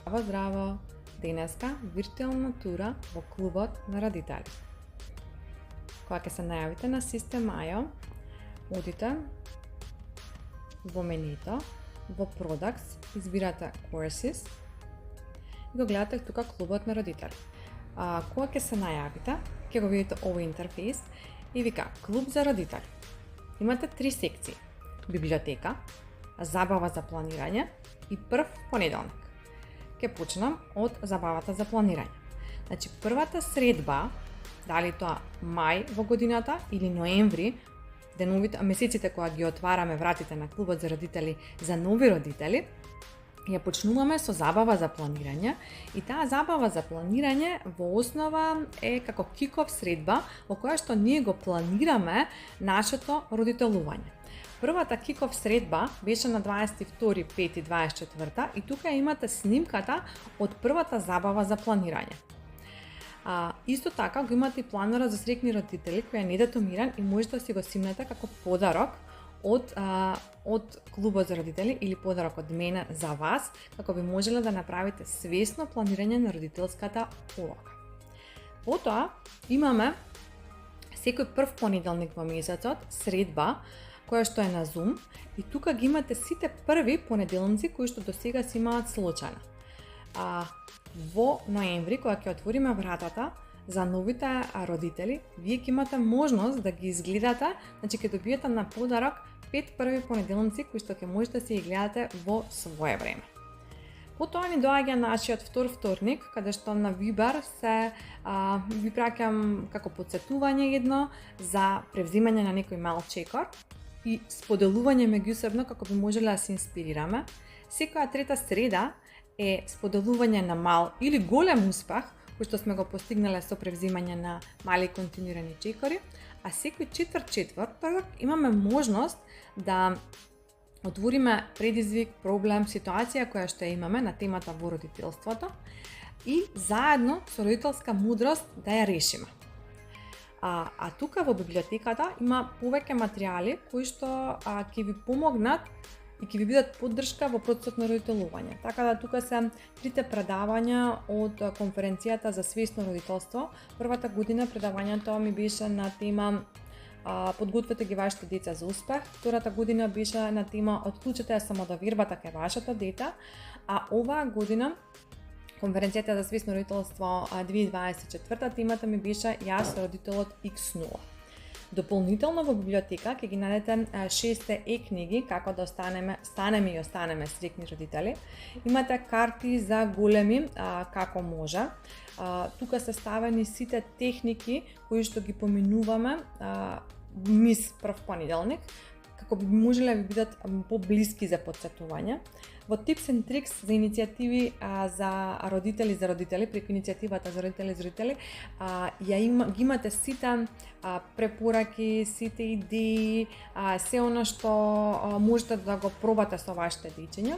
Здраво! Денеска виртуелна тура во клубот на родители. Кога ќе се најавите на Систем IO, одите во менито, во Products, избирате Courses и го гледате тука клубот на родители. Кога ќе се најавите, ќе го видите овој интерфейс и вика Клуб за родители. Имате 3 секции: библиотека, забава за планирање и прв понеделник. Ќе почнам од забавата за планирање. Значи, првата средба, дали тоа мај во годината или ноември, месеците кога ги отвараме вратите на клубот за родители за нови родители, ја почнуваме со забава за планирање и таа забава за планирање во основа е како киков средба во која што ние го планираме нашето родителување. Првата киков средба беше на 22.5.24 и тука имате снимката од првата забава за планирање. Исто така го имате и планерот за среќни родители кој е недетумиран и можете да си го симнете како подарок од клубот за родители или подарок од мене за вас, како би можеле да направите свесно планирање на родителската улога. Потоа имаме секој прв понеделник во месецот средба која што е на Zoom и тука ги имате сите први понеделници кои што досега се имаат случајно. Во ноември, кога ќе отвориме вратата за новите родители, вие ќе имате можност да ги изгледате, значи ќе добиете на подарок 5 први понеделници кои што ќе можете да си ги гледате во свое време. Потоа ни доаѓа нашиот вторник, каде што на Viber ви праќам како потсетување едно за превземање на некој мал чекор и споделување меѓусебно како би можеле да се инспирираме. Секоја трета среда е споделување на мал или голем успех кој што сме го постигнале со превземање на мали континуирани чекори, а секој четврток имаме можност да отвориме предизвик, проблем, ситуација која што имаме на темата во родителството и заедно со родителска мудрост да ја решиме. А тука во библиотеката има повеќе материјали кои што ќе ви помогнат и ќе ви бидат поддршка во процесот на родителување. Така да тука се трите предавања од конференцијата за свесно родителство. Првата година предавањето ми беше на тема подгответе ги вашите деца за успех. Втората година беше на тема отклучете ја самодовербата кај вашето дете, а оваа година конференцијата за свесно родителство 2024 темата ми беше јас родителот X0. Дополнително во библиотека ќе ги најдете 6 e-книги како да станеме и останеме среќни родители. Имате карти за големи како може. Тука се ставени сите техники кои што ги поминуваме низ прв понеделник, како би можеле да ви бидат поблиски за потсетување. Во Tips and Tricks за иницијативи за родители, преку иницијативата за родители, ги имате сите препораки, сите идеи, се она што можете да го пробате со вашите дечиња.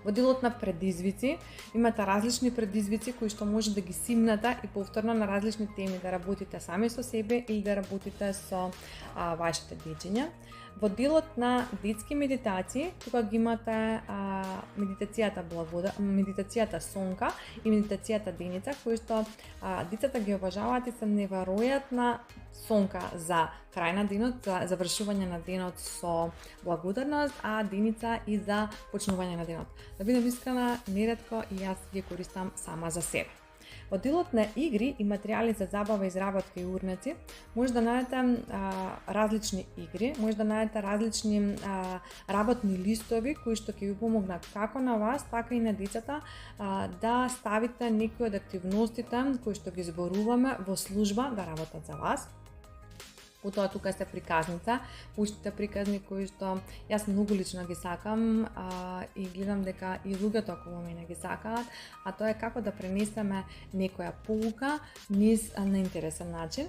Во делот на предизвици, имате различни предизвици кои што може да ги симнете и повторно на различни теми да работите сами со себе или да работите со вашите дечиња. Во делот на детски медитации, тука ги имате медитацијата Сонка и медитацијата Деница, кои што децата ги обожаваат и се неверојатна сонка за крај на денот, за завршување на денот со благодарност, а Деница и за почнување на денот. Да бидам искрена, неретко и јас ги користам сама за себе. Во делот на игри и материјали за забава, изработка и урнеци, може да најдете различни игри, може да најдете различни работни листови кои што ќе ви помогнат како на вас, така и на децата да ставите некои од активностите кои што ги зборуваме во служба да работат за вас. Потоа тука се приказница, пуштите приказни кои што јас многу лично ги сакам и гледам дека и луѓето околу мене ги сакаат, а тоа е како да пренесеме некоја поука низ на интересен начин.